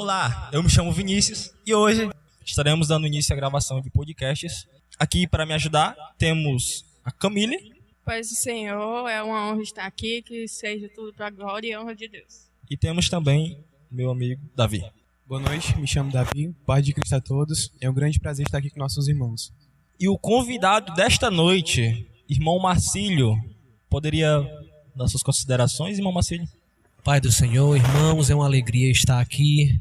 Olá, eu me chamo Vinícius e hoje estaremos dando início à gravação de podcasts. Aqui para me ajudar temos a Camille. Paz do Senhor, é uma honra estar aqui, que seja tudo para a glória e honra de Deus. E temos também meu amigo Davi. Boa noite, me chamo Davi, paz de Cristo a todos. É um grande prazer estar aqui com nossos irmãos. E o convidado desta noite, irmão Marcílio, poderia dar suas considerações, irmão Marcílio? Pai do Senhor, irmãos, é uma alegria estar aqui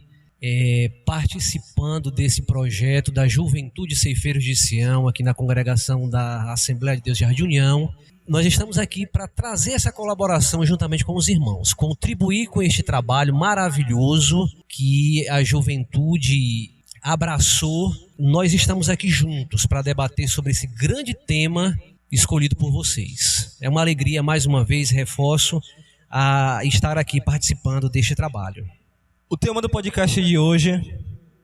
participando desse projeto da Juventude Ceifeiros de Sião, aqui na congregação da Assembleia de Deus Jardim União. Nós estamos aqui para trazer essa colaboração juntamente com os irmãos, contribuir com este trabalho maravilhoso que a juventude abraçou. Nós estamos aqui juntos para debater sobre esse grande tema escolhido por vocês. É uma alegria, mais uma vez, reforço, a estar aqui participando deste trabalho. O tema do podcast de hoje,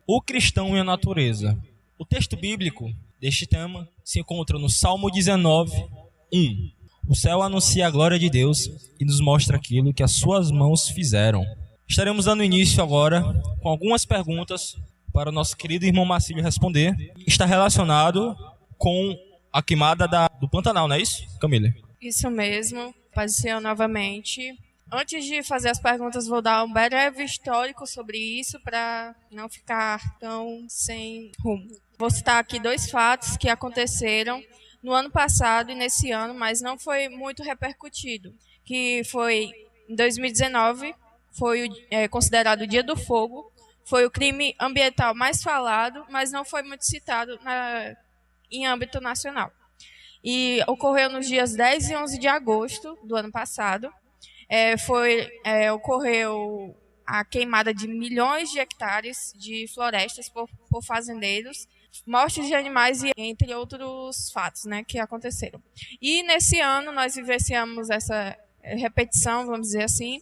o cristão e a natureza. O texto bíblico deste tema se encontra no Salmo 19, 1. O céu anuncia a glória de Deus e nos mostra aquilo que as suas mãos fizeram. Estaremos dando início agora com algumas perguntas para o nosso querido irmão Marcílio responder. Está relacionado com a queimada do Pantanal, não é isso, Camille? Isso mesmo, Paz do Senhor novamente. Antes de fazer as perguntas, vou dar um breve histórico sobre isso para não ficar tão sem rumo. Vou citar aqui dois fatos que aconteceram no ano passado e nesse ano, mas não foi muito repercutido. Que foi em 2019, foi considerado o Dia do Fogo, foi o crime ambiental mais falado, mas não foi muito citado em âmbito nacional. E ocorreu nos dias 10 e 11 de agosto do ano passado. Ocorreu a queimada de milhões de hectares de florestas por fazendeiros, mortes de animais e entre outros fatos, né, que aconteceram. E nesse ano nós vivenciamos essa repetição, vamos dizer assim,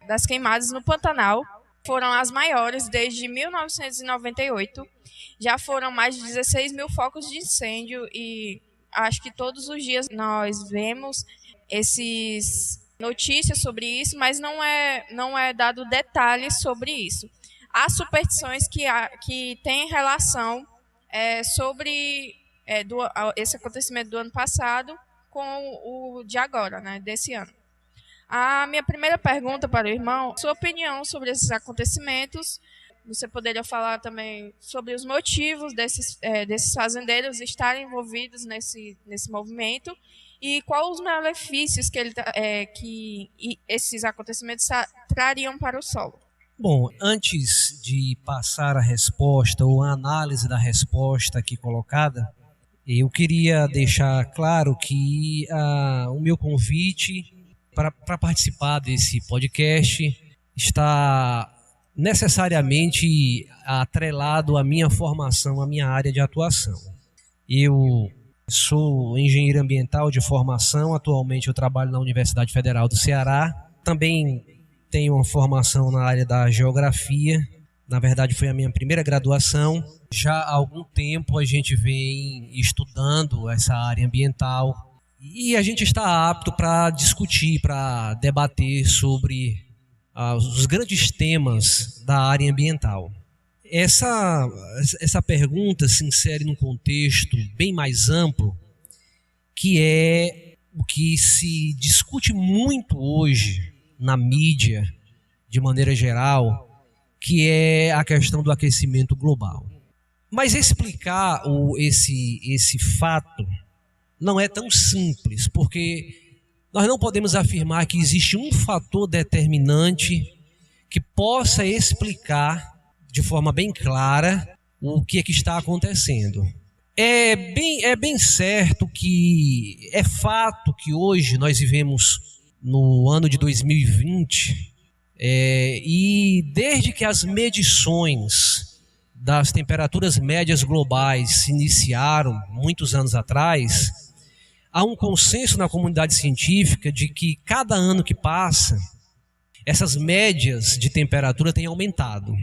das queimadas no Pantanal. Foram as maiores desde 1998. Já foram mais de 16 mil focos de incêndio e acho que todos os dias nós vemos esses notícias sobre isso, mas não é dado detalhes sobre isso. Há superstições que têm relação sobre esse acontecimento do ano passado com o de agora, né, desse ano. A minha primeira pergunta para o irmão, sua opinião sobre esses acontecimentos. Você poderia falar também sobre os motivos desses fazendeiros estarem envolvidos nesse movimento e quais os malefícios que esses acontecimentos trariam para o solo. Bom, antes de passar a resposta ou a análise da resposta aqui colocada, eu queria deixar claro que o meu convite para participar desse podcast está necessariamente atrelado à minha formação, à minha área de atuação. Eu sou engenheiro ambiental de formação, atualmente eu trabalho na Universidade Federal do Ceará. Também tenho uma formação na área da geografia, na verdade foi a minha primeira graduação. Já há algum tempo a gente vem estudando essa área ambiental e a gente está apto para discutir, para debater sobre os grandes temas da área ambiental. Essa pergunta se insere num contexto bem mais amplo, que é o que se discute muito hoje na mídia, de maneira geral, que é a questão do aquecimento global. Mas explicar esse fato não é tão simples, porque nós não podemos afirmar que existe um fator determinante que possa explicar de forma bem clara o que é que está acontecendo. É bem certo que é fato que hoje nós vivemos no ano de 2020 e desde que as medições das temperaturas médias globais se iniciaram muitos anos atrás, há um consenso na comunidade científica de que cada ano que passa, essas médias de temperatura têm aumentado.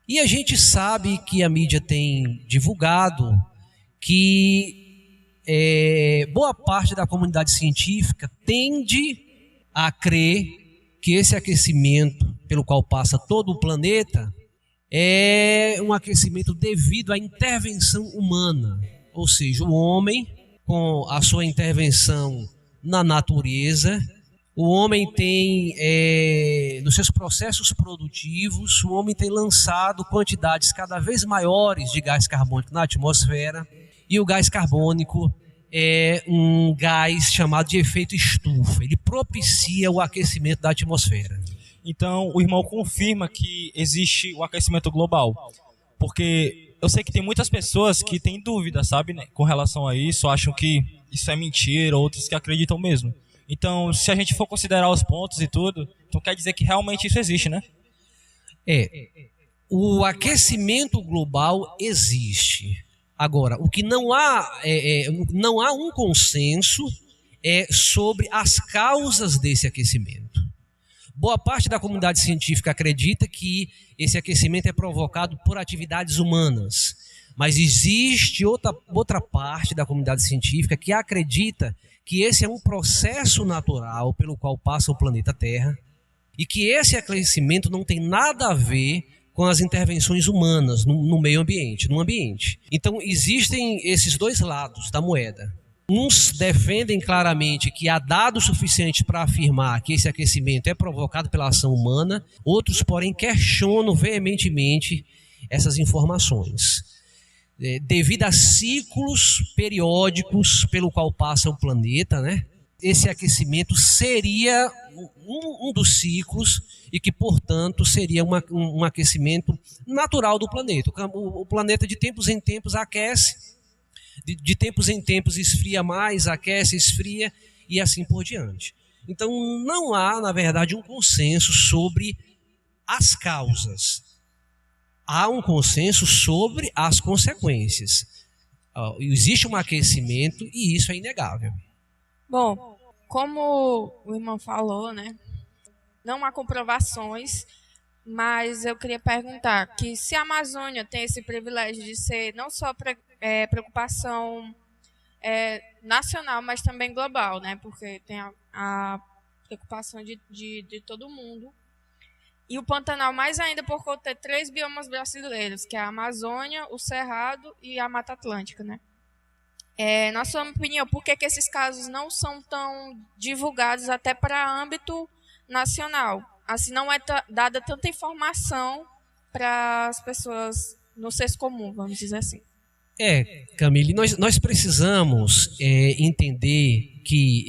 E a gente sabe que a mídia tem divulgado que boa parte da comunidade científica tende a crer que esse aquecimento pelo qual passa todo o planeta é um aquecimento devido à intervenção humana, ou seja, o homem, com a sua intervenção na natureza, o homem tem, nos seus processos produtivos, o homem tem lançado quantidades cada vez maiores de gás carbônico na atmosfera, e o gás carbônico é um gás chamado de efeito estufa. Ele propicia o aquecimento da atmosfera. Então, o irmão confirma que existe o aquecimento global. Porque eu sei que tem muitas pessoas que têm dúvida, sabe, né, com relação a isso, acham que isso é mentira, outros que acreditam mesmo. Então, se a gente for considerar os pontos e tudo, então quer dizer que realmente isso existe, né? O aquecimento global existe. Agora, o que não há um consenso sobre as causas desse aquecimento. Boa parte da comunidade científica acredita que esse aquecimento é provocado por atividades humanas, mas existe outra parte da comunidade científica que acredita que esse é um processo natural pelo qual passa o planeta Terra e que esse aquecimento não tem nada a ver com as intervenções humanas no meio ambiente, no ambiente. Então, existem esses dois lados da moeda. Uns defendem claramente que há dados suficientes para afirmar que esse aquecimento é provocado pela ação humana, outros, porém, questionam veementemente essas informações. Devido a ciclos periódicos pelo qual passa o planeta, né? Esse aquecimento seria um dos ciclos e que, portanto, seria um aquecimento natural do planeta. O planeta, de tempos em tempos, aquece, de tempos em tempos esfria mais, aquece, esfria e assim por diante. Então, não há, na verdade, um consenso sobre as causas. Há um consenso sobre as consequências. Existe um aquecimento e isso é inegável. Bom, como o irmão falou, né, não há comprovações, mas eu queria perguntar que se a Amazônia tem esse privilégio de ser não só preocupação nacional, mas também global, né, porque tem a preocupação de todo mundo. E o Pantanal, mais ainda, por conta de 3 biomas brasileiros, que é a Amazônia, o Cerrado e a Mata Atlântica, né? Na sua opinião, por que esses casos não são tão divulgados até para âmbito nacional? Assim, não é dada tanta informação para as pessoas no senso comum, vamos dizer assim. Camille, nós precisamos entender que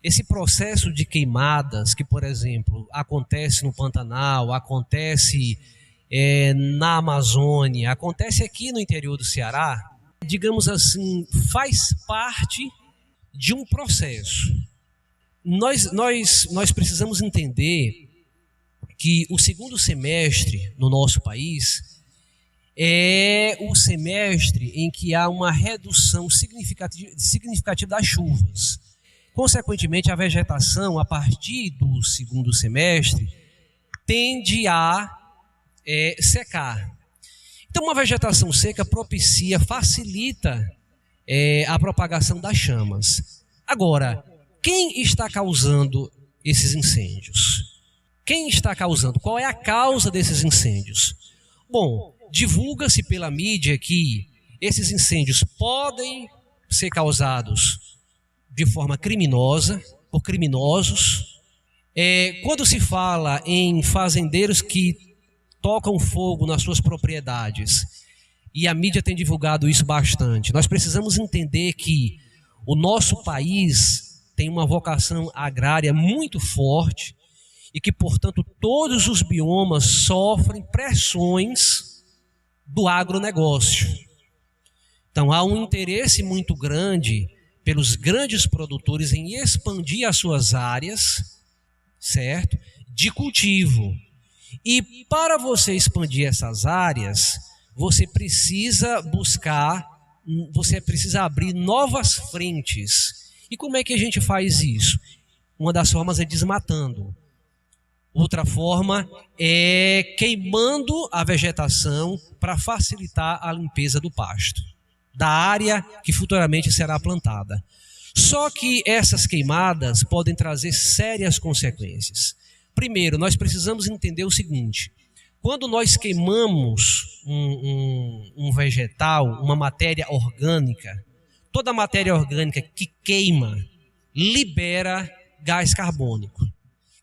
esse processo de queimadas que, por exemplo, acontece no Pantanal, acontece na Amazônia, acontece aqui no interior do Ceará, digamos assim, faz parte de um processo. Nós precisamos entender que o segundo semestre no nosso país é o semestre em que há uma redução significativa das chuvas. Consequentemente, a vegetação, a partir do segundo semestre, tende a secar. Então, uma vegetação seca facilita a propagação das chamas. Agora, quem está causando esses incêndios? Quem está causando? Qual é a causa desses incêndios? Bom, divulga-se pela mídia que esses incêndios podem ser causados de forma criminosa, por criminosos. Quando se fala em fazendeiros que tocam fogo nas suas propriedades, e a mídia tem divulgado isso bastante, nós precisamos entender que o nosso país tem uma vocação agrária muito forte e que, portanto, todos os biomas sofrem pressões do agronegócio. Então, há um interesse muito grande pelos grandes produtores em expandir as suas áreas, certo? De cultivo. E para você expandir essas áreas, você precisa abrir novas frentes. E como é que a gente faz isso? Uma das formas é desmatando. Outra forma é queimando a vegetação para facilitar a limpeza do pasto, da área que futuramente será plantada. Só que essas queimadas podem trazer sérias consequências. Primeiro, nós precisamos entender o seguinte: Quando nós queimamos um vegetal, uma matéria orgânica, toda matéria orgânica que queima libera gás carbônico,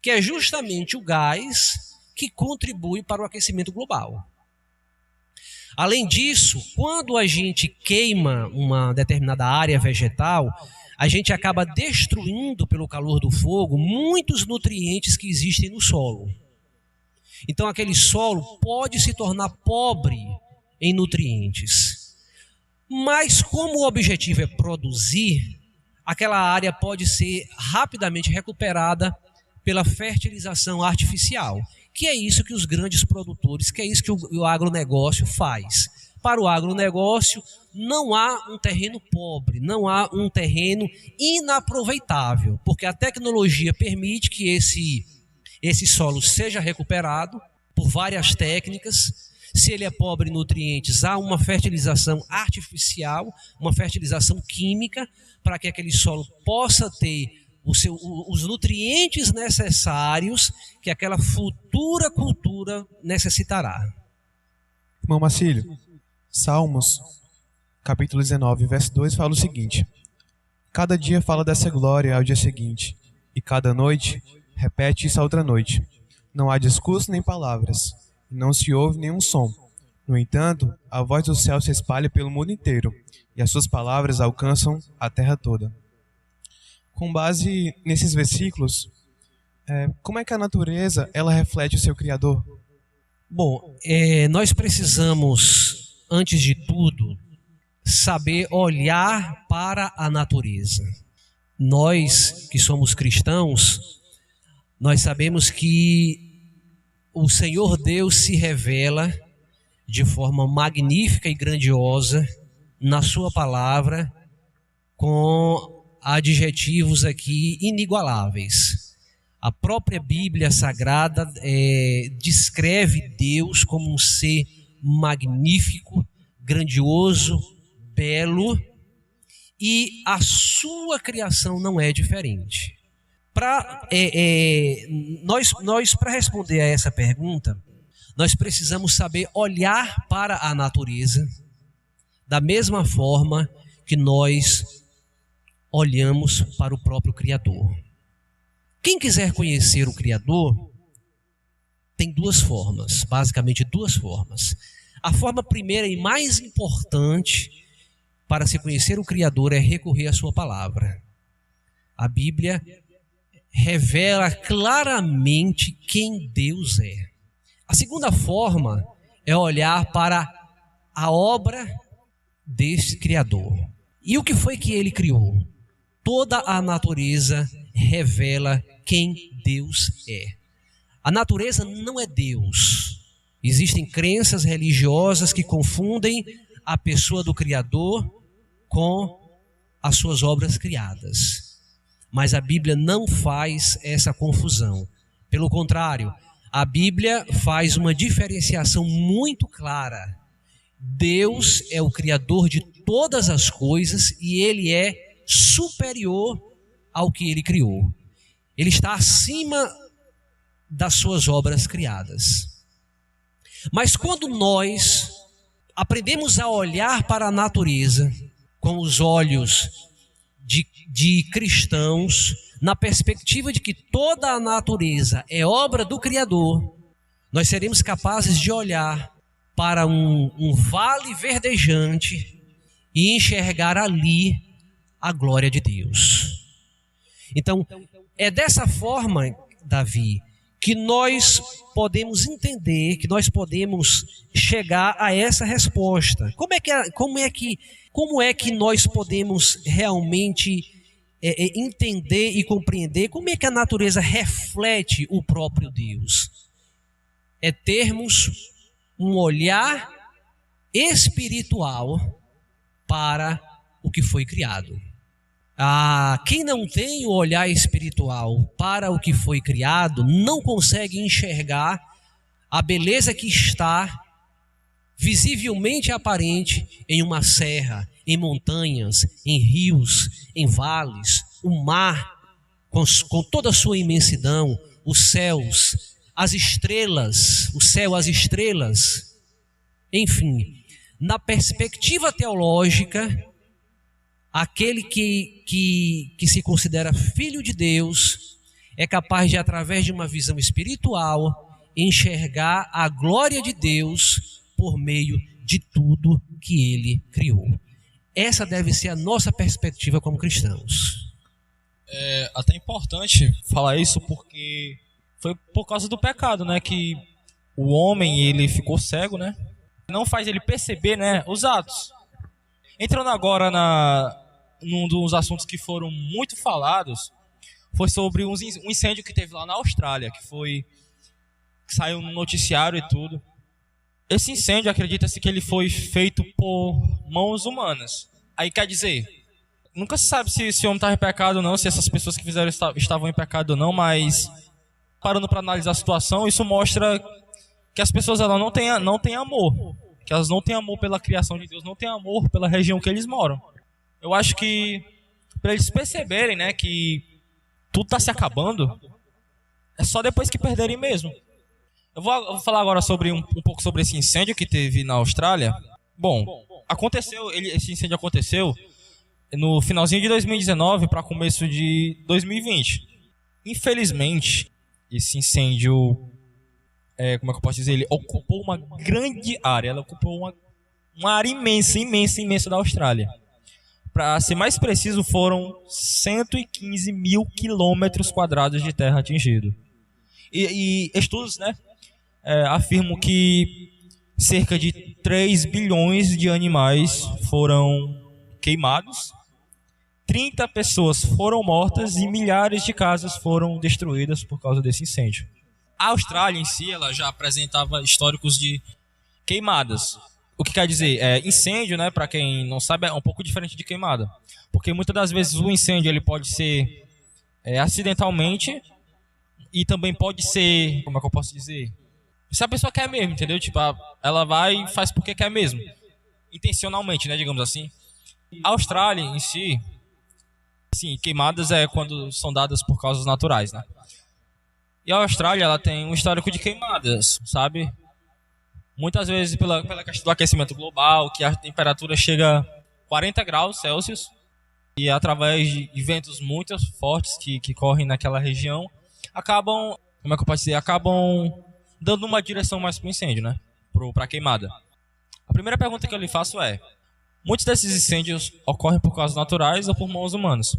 que é justamente o gás que contribui para o aquecimento global. Além disso, quando a gente queima uma determinada área vegetal, a gente acaba destruindo, pelo calor do fogo, muitos nutrientes que existem no solo. Então, aquele solo pode se tornar pobre em nutrientes. Mas, como o objetivo é produzir, aquela área pode ser rapidamente recuperada pela fertilização artificial, que é isso que os grandes produtores, que é isso que o agronegócio faz. Para o agronegócio, não há um terreno pobre, não há um terreno inaproveitável, porque a tecnologia permite que esse solo seja recuperado por várias técnicas. Se ele é pobre em nutrientes, há uma fertilização artificial, uma fertilização química, para que aquele solo possa ter os nutrientes necessários que aquela futura cultura necessitará. Irmão Marcílio, Salmos, capítulo 19, verso 2, fala o seguinte: cada dia fala dessa glória ao dia seguinte, e cada noite repete isso a outra noite. Não há discurso nem palavras, não se ouve nenhum som. No entanto, a voz do céu se espalha pelo mundo inteiro, e as suas palavras alcançam a terra toda. Com base nesses versículos, como é que a natureza ela reflete o seu Criador? Bom, nós precisamos, antes de tudo, saber olhar para a natureza. Nós que somos cristãos, nós sabemos que o Senhor Deus se revela de forma magnífica e grandiosa na sua palavra, com adjetivos aqui inigualáveis. A própria Bíblia Sagrada descreve Deus como um ser magnífico, grandioso, belo, e a sua criação não é diferente. Para responder a essa pergunta, nós precisamos saber olhar para a natureza da mesma forma que nós olhamos para o próprio Criador. Quem quiser conhecer o Criador, tem duas formas, basicamente duas formas. A forma primeira e mais importante para se conhecer o Criador é recorrer à sua palavra. A Bíblia revela claramente quem Deus é. A segunda forma é olhar para a obra desse Criador. E o que foi que ele criou? Toda a natureza revela quem Deus é. A natureza não é Deus. Existem crenças religiosas que confundem a pessoa do Criador com as suas obras criadas. Mas a Bíblia não faz essa confusão. Pelo contrário, a Bíblia faz uma diferenciação muito clara. Deus é o Criador de todas as coisas e Ele é superior ao que Ele criou. Ele está acima das suas obras criadas. Mas quando nós aprendemos a olhar para a natureza com os olhos de cristãos, na perspectiva de que toda a natureza é obra do Criador, nós seremos capazes de olhar para um vale verdejante e enxergar ali a glória de Deus. Então, é dessa forma, Davi, que nós podemos entender, que nós podemos chegar a essa resposta. Como é que nós podemos realmente entender e compreender como é que a natureza reflete o próprio Deus? É termos um olhar espiritual para o que foi criado. Quem não tem o olhar espiritual para o que foi criado não consegue enxergar a beleza que está visivelmente aparente em uma serra, em montanhas, em rios, em vales, o mar com toda a sua imensidão, os céus, as estrelas, o céu, as estrelas, enfim, na perspectiva teológica, aquele que se considera filho de Deus é capaz de, através de uma visão espiritual, enxergar a glória de Deus por meio de tudo que Ele criou. Essa deve ser a nossa perspectiva como cristãos. É até importante falar isso porque foi por causa do pecado, né, que o homem, ele ficou cego, né? Não faz ele perceber, né, os atos. Entrando agora num dos assuntos que foram muito falados, foi sobre um incêndio que teve lá na Austrália, que saiu no noticiário e tudo. Esse incêndio, acredita-se que ele foi feito por mãos humanas. Aí quer dizer, nunca se sabe se esse homem estava em pecado ou não, se essas pessoas que fizeram estavam em pecado ou não, mas parando para analisar a situação, isso mostra que as pessoas elas não têm amor, que elas não têm amor pela criação de Deus, não têm amor pela região que eles moram. Eu acho que para eles perceberem, né, que tudo está se acabando, é só depois que perderem mesmo. Eu vou falar agora um pouco sobre esse incêndio que teve na Austrália. Bom, esse incêndio aconteceu no finalzinho de 2019 para começo de 2020. Infelizmente, esse incêndio, como é que eu posso dizer, ele ocupou uma grande área, ela ocupou uma área imensa da Austrália. Para ser mais preciso, foram 115 mil quilômetros quadrados de terra atingidos. E estudos, né, afirmam que cerca de 3 bilhões de animais foram queimados, 30 pessoas foram mortas e milhares de casas foram destruídas por causa desse incêndio. A Austrália em si, ela já apresentava históricos de queimadas. O que quer dizer? Incêndio, né, para quem não sabe, é um pouco diferente de queimada. Porque muitas das vezes o incêndio ele pode ser acidentalmente e também pode ser, como é que eu posso dizer? Se a pessoa quer mesmo, entendeu? Tipo, ela vai e faz porque quer mesmo. Intencionalmente, né, digamos assim. A Austrália em si, sim, queimadas é quando são dadas por causas naturais, né? E a Austrália, ela tem um histórico de queimadas, sabe? Muitas vezes pela questão do aquecimento global, que a temperatura chega a 40 graus Celsius, e através de ventos muito fortes que correm naquela região, acabam, como é que eu posso dizer, acabam dando uma direção mais para o incêndio, né? Para a queimada. A primeira pergunta que eu lhe faço é: muitos desses incêndios ocorrem por causas naturais ou por mãos humanas.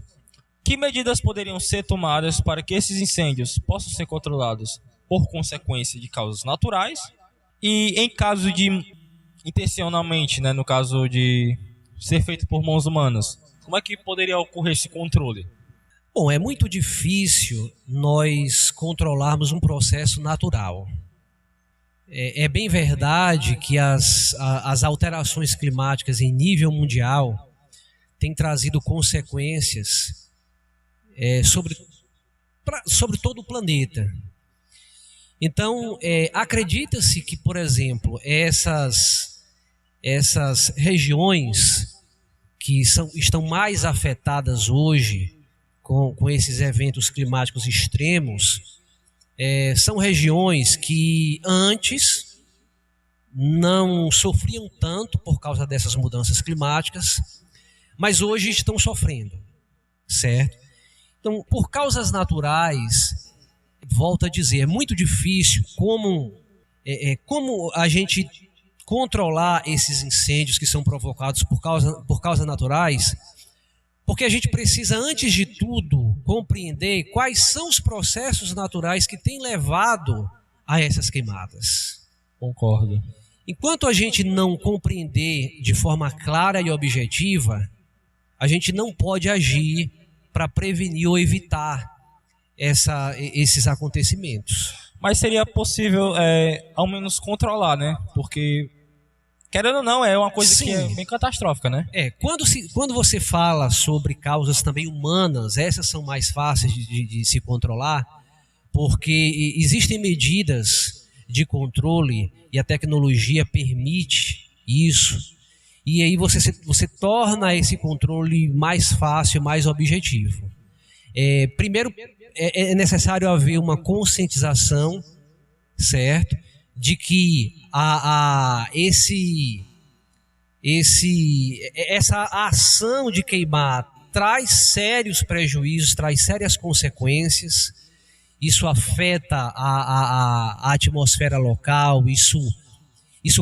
Que medidas poderiam ser tomadas para que esses incêndios possam ser controlados por consequência de causas naturais? E em caso de intencionalmente, né, no caso de ser feito por mãos humanas, como é que poderia ocorrer esse controle? Bom, é muito difícil nós controlarmos um processo natural. É bem verdade que as alterações climáticas em nível mundial têm trazido consequências sobre todo o planeta. Então, acredita-se que, por exemplo, essas regiões que estão mais afetadas hoje com esses eventos climáticos extremos, são regiões que antes não sofriam tanto por causa dessas mudanças climáticas, mas hoje estão sofrendo, certo? Então, por causas naturais, volto a dizer, é muito difícil como a gente controlar esses incêndios que são provocados por causas naturais, porque a gente precisa, antes de tudo, compreender quais são os processos naturais que têm levado a essas queimadas. Concordo. Enquanto a gente não compreender de forma clara e objetiva, a gente não pode agir para prevenir ou evitar esses acontecimentos. Mas seria possível, ao menos, controlar, né? Porque, querendo ou não, é uma coisa que é bem catastrófica, né? Quando você fala sobre causas também humanas, essas são mais fáceis de se controlar, porque existem medidas de controle e a tecnologia permite isso. E aí você torna esse controle mais fácil, mais objetivo. Primeiro, é necessário haver uma conscientização certo? De que essa ação de queimar traz sérios prejuízos, traz sérias consequências. Isso afeta a atmosfera local, isso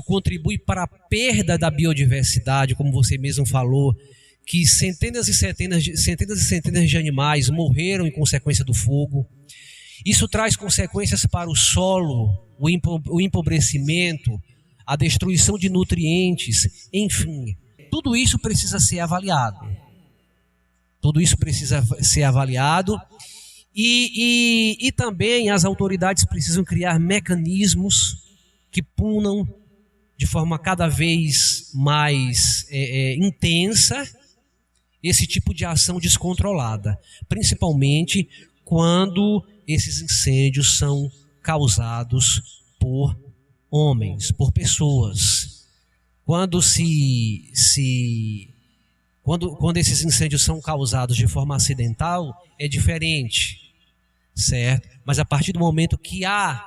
contribui para a perda da biodiversidade, como você mesmo falou, que centenas e centenas de animais morreram em consequência do fogo. Isso traz consequências para o solo, o empobrecimento, a destruição de nutrientes, enfim. Tudo isso precisa ser avaliado. Tudo isso precisa ser avaliado e também as autoridades precisam criar mecanismos que punam de forma cada vez mais intensa esse tipo de ação descontrolada, principalmente quando esses incêndios são causados por homens, por pessoas. Quando esses incêndios são causados de forma acidental, é diferente, certo? Mas a partir do momento que há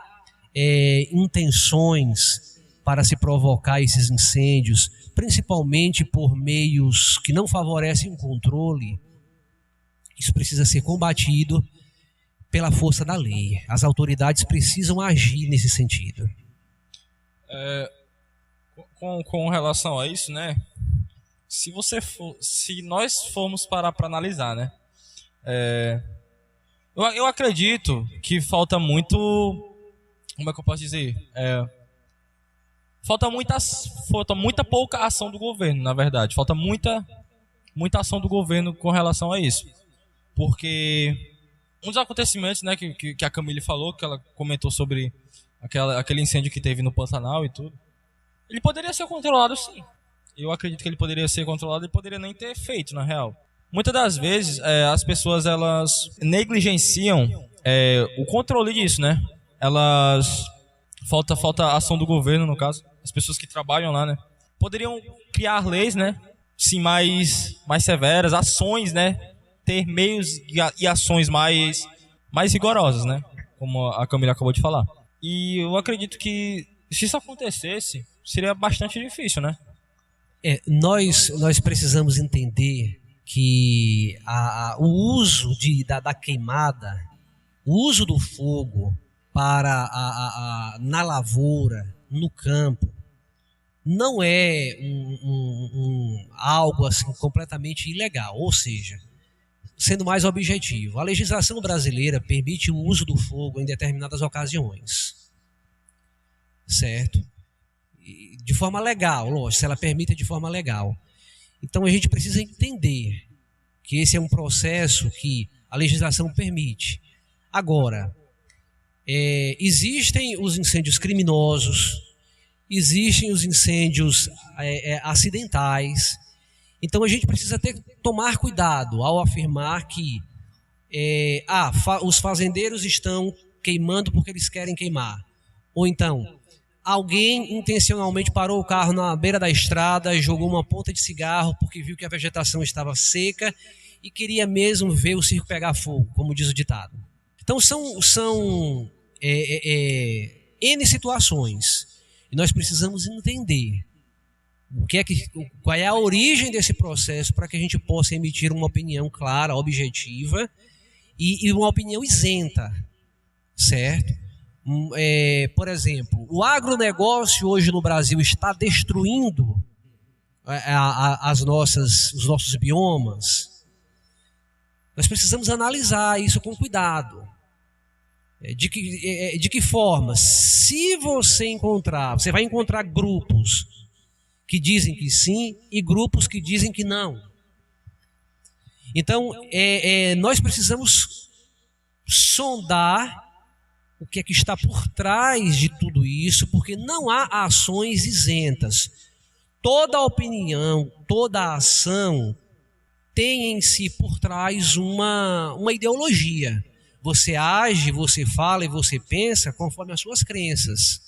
intenções para se provocar esses incêndios, principalmente por meios que não favorecem o controle, isso precisa ser combatido pela força da lei. As autoridades precisam agir nesse sentido. Com relação a isso, né? Se nós formos parar para analisar, né? Eu acredito que falta muito, como é que eu posso dizer? Falta muita pouca ação do governo, na verdade. Falta muita ação do governo com relação a isso. Porque um dos acontecimentos, né, que a Camille falou, que ela comentou sobre aquele incêndio que teve no Pantanal e tudo, ele poderia ser controlado, sim. Eu acredito que ele poderia ser controlado e poderia nem ter feito, na real. Muitas das vezes, as pessoas, elas negligenciam o controle disso, né? Falta ação do governo, no caso. As pessoas que trabalham lá, né? Poderiam criar leis, né? Sim, mais severas, ações, né? Ter meios e ações mais rigorosas, né? Como a Camila acabou de falar. E eu acredito que, se isso acontecesse, seria bastante difícil, né? Nós precisamos entender que o uso da queimada, o uso do fogo na lavoura, no campo, não é algo assim completamente ilegal. Ou seja, sendo mais objetivo, a legislação brasileira permite o uso do fogo em determinadas ocasiões, certo? De forma legal, lógico, se ela permite de forma legal. Então a gente precisa entender que esse é um processo que a legislação permite. Agora, existem os incêndios criminosos, existem os incêndios acidentais. Então a gente precisa tomar cuidado ao afirmar que os fazendeiros estão queimando porque eles querem queimar. Ou então, alguém intencionalmente parou o carro na beira da estrada e jogou uma ponta de cigarro porque viu que a vegetação estava seca e queria mesmo ver o circo pegar fogo, como diz o ditado. Então são N situações e nós precisamos entender qual é a origem desse processo para que a gente possa emitir uma opinião clara, objetiva e uma opinião isenta, certo? Por exemplo, o agronegócio hoje no Brasil está destruindo os nossos biomas. Nós precisamos analisar isso com cuidado. De que forma? Se você vai encontrar grupos que dizem que sim e grupos que dizem que não. Então, nós precisamos sondar o que é que está por trás de tudo isso, porque não há ações isentas. Toda opinião, toda ação tem em si por trás uma ideologia. Você age, você fala e você pensa conforme as suas crenças.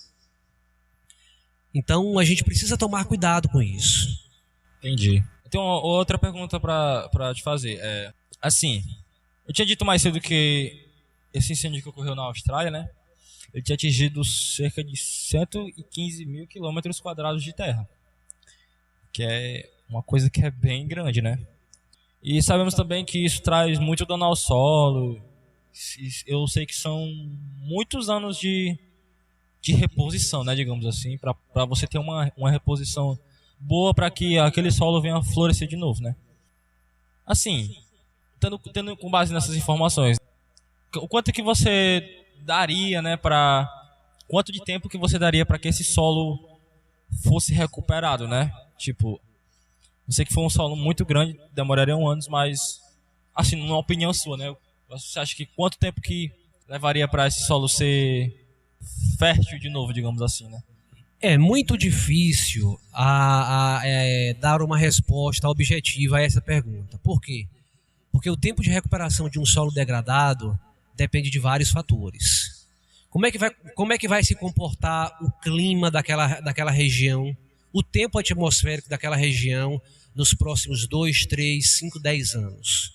Então a gente precisa tomar cuidado com isso. Entendi. Eu tenho uma outra pergunta para te fazer. Assim, eu tinha dito mais cedo que esse incêndio que ocorreu na Austrália, né? ele tinha atingido cerca de 115 mil quilômetros quadrados de terra, que é uma coisa que é bem grande, né? E sabemos também que isso traz muito dano ao solo. Eu sei que são muitos anos de reposição, né, digamos assim, para você ter uma reposição boa para que aquele solo venha a florescer de novo, né? Assim, tendo com base nessas informações, o quanto que você daria, né, quanto de tempo que você daria para que esse solo fosse recuperado, né? Tipo, eu sei que foi um solo muito grande, demoraria anos, mas assim, numa opinião sua, né? Você acha que quanto tempo que levaria para esse solo ser fértil de novo, digamos assim, né? É muito difícil dar uma resposta objetiva a essa pergunta. Por quê? Porque o tempo de recuperação de um solo degradado depende de vários fatores. Como é que vai se comportar o clima daquela região, o tempo atmosférico daquela região nos próximos 2, 3, 5, 10 anos?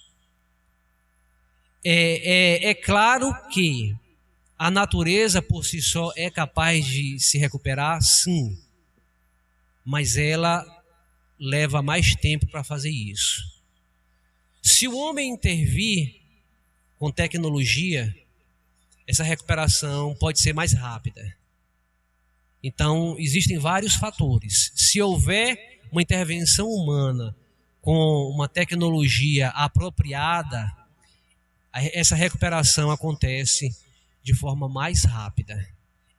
É claro que a natureza por si só é capaz de se recuperar, sim, mas ela leva mais tempo para fazer isso. Se o homem intervir com tecnologia, essa recuperação pode ser mais rápida. Então, existem vários fatores. Se houver uma intervenção humana com uma tecnologia apropriada, essa recuperação acontece de forma mais rápida.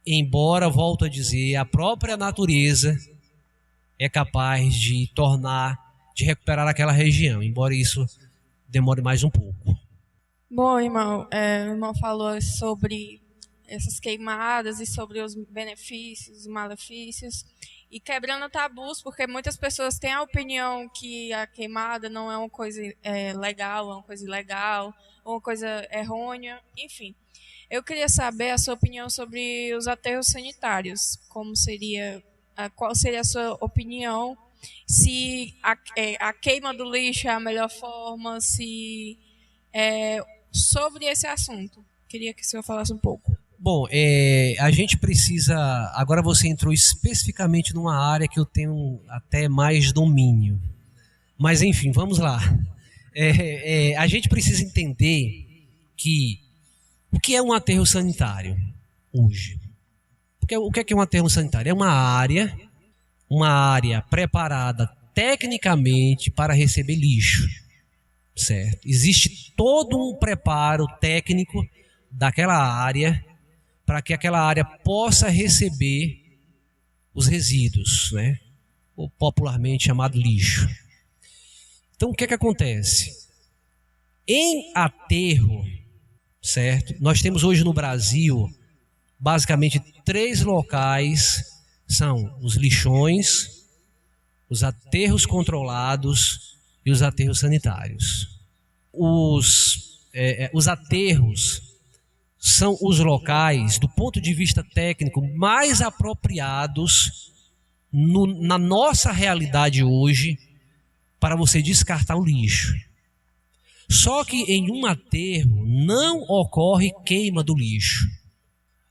Embora, volto a dizer, a própria natureza é capaz de recuperar aquela região, embora isso demore mais um pouco. Bom, irmão, o irmão falou sobre essas queimadas e sobre os benefícios e malefícios, e quebrando tabus, porque muitas pessoas têm a opinião que a queimada não é uma coisa legal, é uma coisa ilegal, uma coisa errônea, enfim. Eu queria saber a sua opinião sobre os aterros sanitários. Qual seria a sua opinião? Se a queima do lixo é a melhor forma, sobre esse assunto. Queria que o senhor falasse um pouco. Bom, a gente precisa... Agora você entrou especificamente numa área que eu tenho até mais domínio. Mas, enfim, vamos lá. A gente precisa entender que o que é um aterro sanitário hoje? O que é um aterro sanitário? É uma área preparada tecnicamente para receber lixo, certo? Existe todo um preparo técnico daquela área para que aquela área possa receber os resíduos, né? Ou popularmente chamado lixo. Então, o que acontece? Em aterro, certo? Nós temos hoje no Brasil basicamente 3 locais, são os lixões, os aterros controlados e os aterros sanitários. Os aterros são os locais, do ponto de vista técnico, mais apropriados na nossa realidade hoje para você descartar o lixo. Só que em um aterro não ocorre queima do lixo.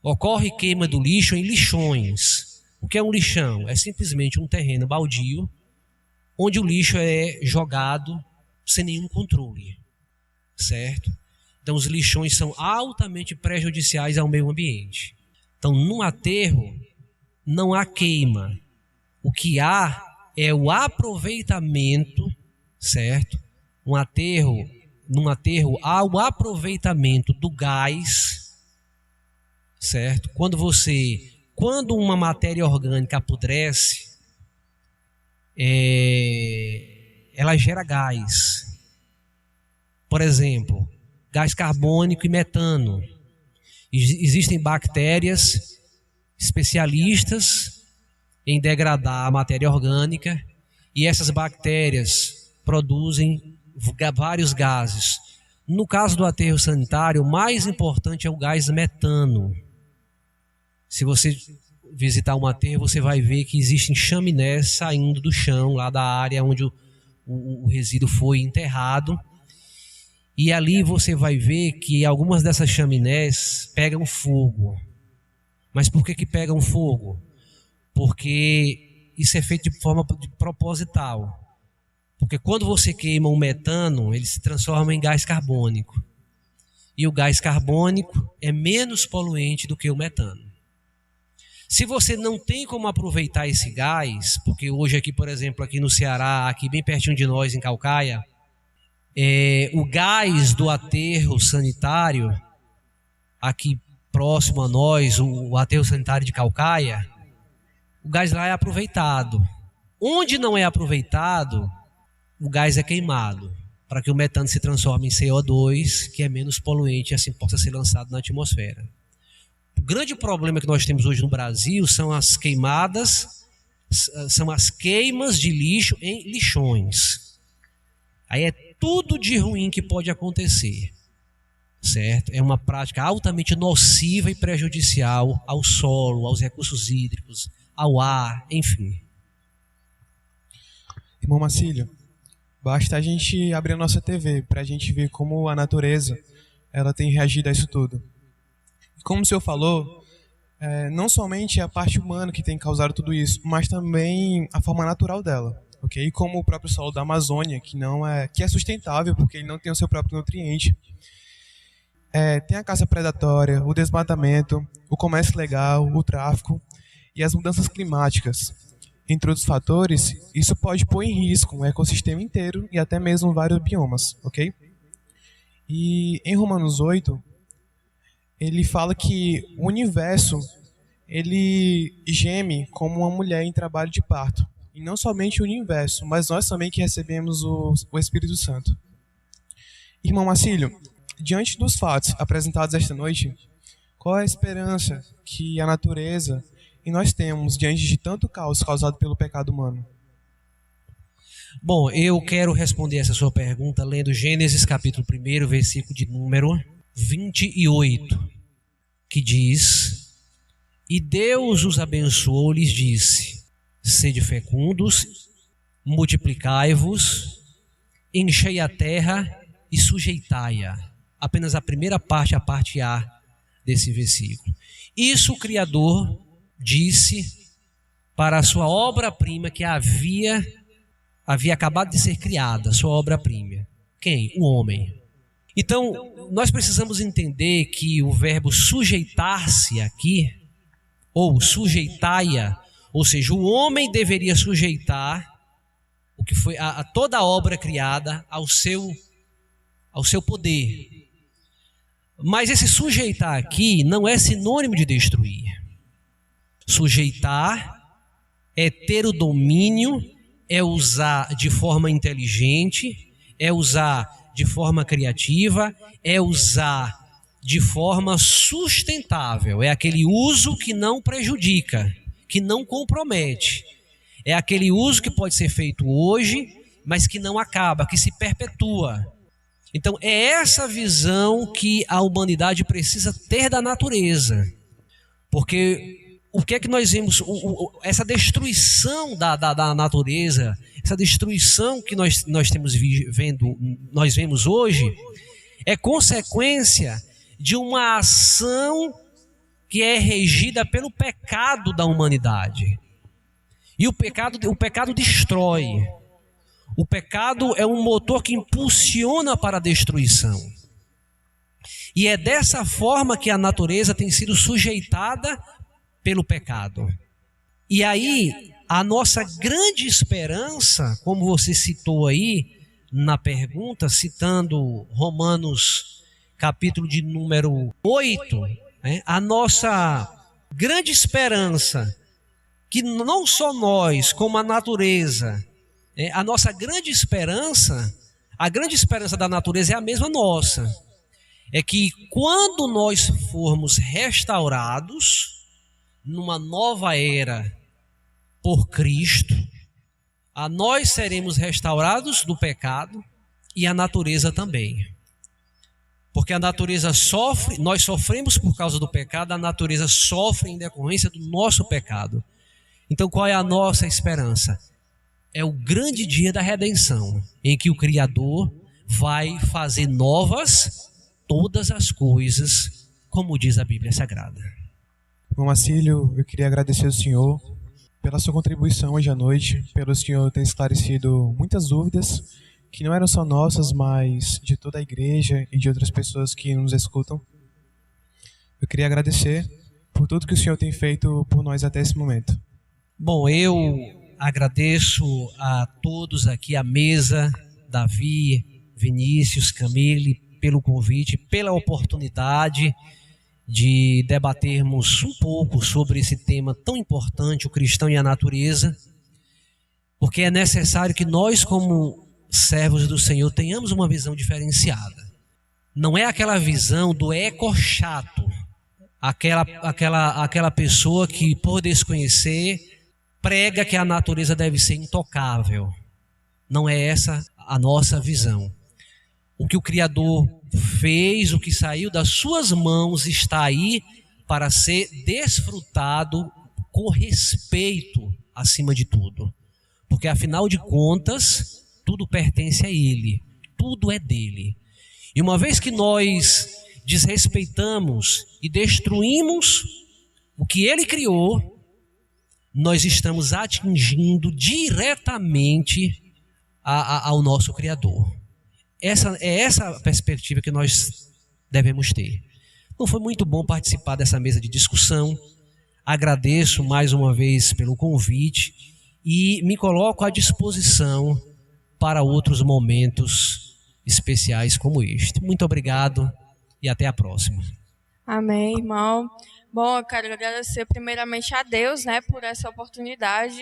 Ocorre queima do lixo em lixões. O que é um lixão? É simplesmente um terreno baldio onde o lixo é jogado sem nenhum controle, certo? Então os lixões são altamente prejudiciais ao meio ambiente. Então num aterro não há queima. O que há é o aproveitamento, certo? Num aterro há o aproveitamento do gás, certo? Quando uma matéria orgânica apodrece, ela gera gás. Por exemplo, gás carbônico e metano. Existem bactérias especialistas em degradar a matéria orgânica e essas bactérias produzem vários gases. No caso do aterro sanitário, o mais importante é o gás metano. Se você visitar um aterro, você vai ver que existem chaminés saindo do chão, lá da área onde o resíduo foi enterrado. E ali você vai ver que algumas dessas chaminés pegam fogo. Mas por que pegam fogo? Porque isso é feito de forma proposital. Porque quando você queima o metano, ele se transforma em gás carbônico. E o gás carbônico é menos poluente do que o metano. Se você não tem como aproveitar esse gás, porque hoje aqui, por exemplo, aqui no Ceará, aqui bem pertinho de nós, em Caucaia, o gás do aterro sanitário, aqui próximo a nós, o aterro sanitário de Caucaia, o gás lá é aproveitado. Onde não é aproveitado, o gás é queimado, para que o metano se transforme em CO2, que é menos poluente e assim possa ser lançado na atmosfera. O grande problema que nós temos hoje no Brasil são as queimadas, são as queimas de lixo em lixões. Aí é tudo de ruim que pode acontecer, certo? É uma prática altamente nociva e prejudicial ao solo, aos recursos hídricos, ao ar, enfim. Irmão Marcílio, basta a gente abrir a nossa TV para a gente ver como a natureza ela tem reagido a isso tudo. Como o senhor falou, não somente a parte humana que tem causado tudo isso, mas também a forma natural dela, ok? Como o próprio solo da Amazônia, que é sustentável porque ele não tem o seu próprio nutriente. Tem a caça predatória, o desmatamento, o comércio ilegal, o tráfico e as mudanças climáticas. Entre outros fatores, isso pode pôr em risco o ecossistema inteiro e até mesmo vários biomas, ok? E em Romanos 8, ele fala que o universo, ele geme como uma mulher em trabalho de parto. E não somente o universo, mas nós também que recebemos o Espírito Santo. Irmão Marcílio, diante dos fatos apresentados esta noite, qual é a esperança que a natureza e nós temos diante de tanto caos causado pelo pecado humano? Bom, eu quero responder essa sua pergunta lendo Gênesis capítulo 1, versículo de número 28, que diz: E Deus os abençoou, lhes disse: Sede fecundos, multiplicai-vos, enchei a terra e sujeitai-a. Apenas a primeira parte, a parte A desse versículo. Isso o Criador disse para a sua obra-prima que havia acabado de ser criada, sua obra-prima. Quem? O homem. Então, nós precisamos entender que o verbo sujeitar-se aqui, ou sujeitai-a, ou seja, o homem deveria sujeitar o que foi a toda a obra criada ao seu poder. Mas esse sujeitar aqui não é sinônimo de destruir. Sujeitar é ter o domínio, é usar de forma inteligente, é usar de forma criativa, é usar de forma sustentável. É aquele uso que não prejudica, que não compromete. É aquele uso que pode ser feito hoje, mas que não acaba, que se perpetua. Então é essa visão que a humanidade precisa ter da natureza. Porque o que é que nós vemos? Essa destruição da natureza, essa destruição que nós vemos hoje, é consequência de uma ação que é regida pelo pecado da humanidade. E o pecado destrói. O pecado é um motor que impulsiona para a destruição. E é dessa forma que a natureza tem sido sujeitada pelo pecado. E aí, a nossa grande esperança, como você citou aí na pergunta, citando Romanos capítulo de número 8, a nossa grande esperança, que não só nós, como a natureza, a nossa grande esperança, a grande esperança da natureza é a mesma nossa. É que quando nós formos restaurados numa nova era por Cristo, nós seremos restaurados do pecado e a natureza também. Porque a natureza sofre, nós sofremos por causa do pecado, a natureza sofre em decorrência do nosso pecado. Então qual é a nossa esperança? É o grande dia da redenção, em que o Criador vai fazer novas todas as coisas, como diz a Bíblia Sagrada. Irmão Marcílio, eu queria agradecer ao senhor pela sua contribuição hoje à noite, pelo senhor ter esclarecido muitas dúvidas que não eram só nossas, mas de toda a igreja e de outras pessoas que nos escutam. Eu queria agradecer por tudo que o senhor tem feito por nós até esse momento. Bom, eu agradeço a todos aqui, à mesa, Davi, Vinícius, Camille, pelo convite, pela oportunidade de debatermos um pouco sobre esse tema tão importante, o cristão e a natureza, porque é necessário que nós, como servos do Senhor, tenhamos uma visão diferenciada. Não é aquela visão do eco-chato, aquela pessoa que, por desconhecer, prega que a natureza deve ser intocável. Não é essa a nossa visão. O que o Criador fez, o que saiu das suas mãos, está aí para ser desfrutado com respeito acima de tudo. Porque, afinal de contas, tudo pertence a Ele, tudo é dele. E uma vez que nós desrespeitamos e destruímos o que Ele criou, nós estamos atingindo diretamente ao nosso Criador. Essa é essa perspectiva que nós devemos ter. Então foi muito bom participar dessa mesa de discussão. Agradeço mais uma vez pelo convite e me coloco à disposição para outros momentos especiais como este. Muito obrigado e até a próxima. Amém, irmão. Bom, eu quero agradecer primeiramente a Deus, né, por essa oportunidade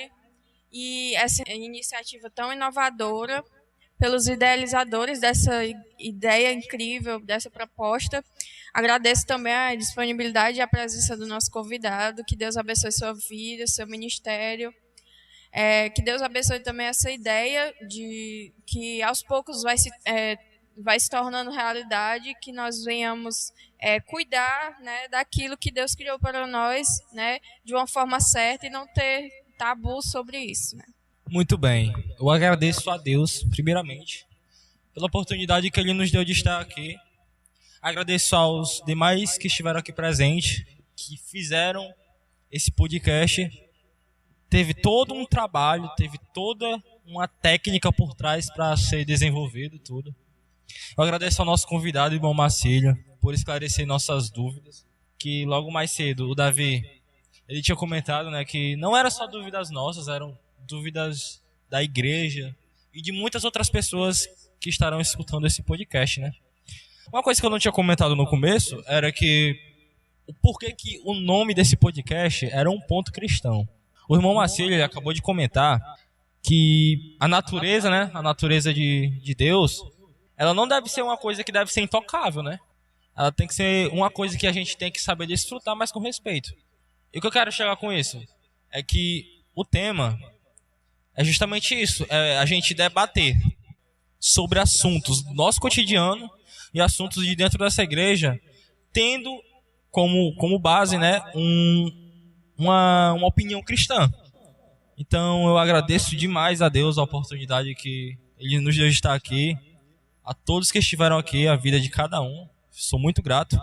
e essa iniciativa tão inovadora, pelos idealizadores dessa ideia incrível, dessa proposta. Agradeço também a disponibilidade e a presença do nosso convidado. Que Deus abençoe sua vida, seu ministério. Que Deus abençoe também essa ideia de que aos poucos vai se tornando realidade, que nós venhamos cuidar, né, daquilo que Deus criou para nós, né, de uma forma certa e não ter tabu sobre isso, né? Muito bem, eu agradeço a Deus, primeiramente, pela oportunidade que Ele nos deu de estar aqui. Agradeço aos demais que estiveram aqui presentes, que fizeram esse podcast. Teve todo um trabalho, teve toda uma técnica por trás para ser desenvolvido tudo. Eu agradeço ao nosso convidado, irmão Marcílio, por esclarecer nossas dúvidas, que logo mais cedo o Davi, ele tinha comentado, né, que não eram só dúvidas nossas, eram dúvidas da igreja e de muitas outras pessoas que estarão escutando esse podcast, né? Uma coisa que eu não tinha comentado no começo era que o porquê que o nome desse podcast era Um Ponto Cristão. O irmão Marcílio acabou de comentar que a natureza, né, a natureza de Deus, ela não deve ser uma coisa que deve ser intocável, né? Ela tem que ser uma coisa que a gente tem que saber desfrutar, mas com respeito. E o que eu quero chegar com isso é que o tema é justamente isso, é a gente debater sobre assuntos do nosso cotidiano e assuntos de dentro dessa igreja, tendo como base, né, uma opinião cristã. Então eu agradeço demais a Deus a oportunidade que Ele nos deu de estar aqui, a todos que estiveram aqui, a vida de cada um, sou muito grato.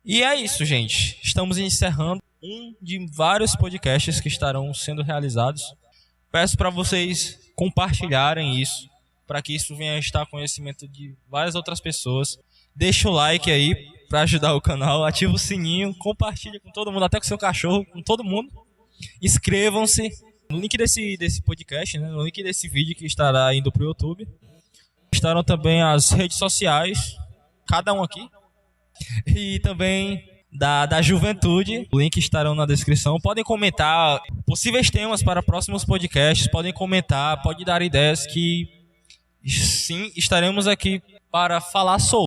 E é isso, gente, estamos encerrando um de vários podcasts que estarão sendo realizados. Peço para vocês compartilharem isso, para que isso venha a estar a conhecimento de várias outras pessoas. Deixa o like aí para ajudar o canal, ativa o sininho, compartilha com todo mundo, até com seu cachorro, com todo mundo. Inscrevam-se. No link desse podcast, né, no link desse vídeo que estará indo para o YouTube, estarão também as redes sociais, cada um aqui, e também da juventude. O link estarão na descrição. Podem comentar possíveis temas para próximos podcasts, podem comentar, podem dar ideias que sim, estaremos aqui para falar sobre.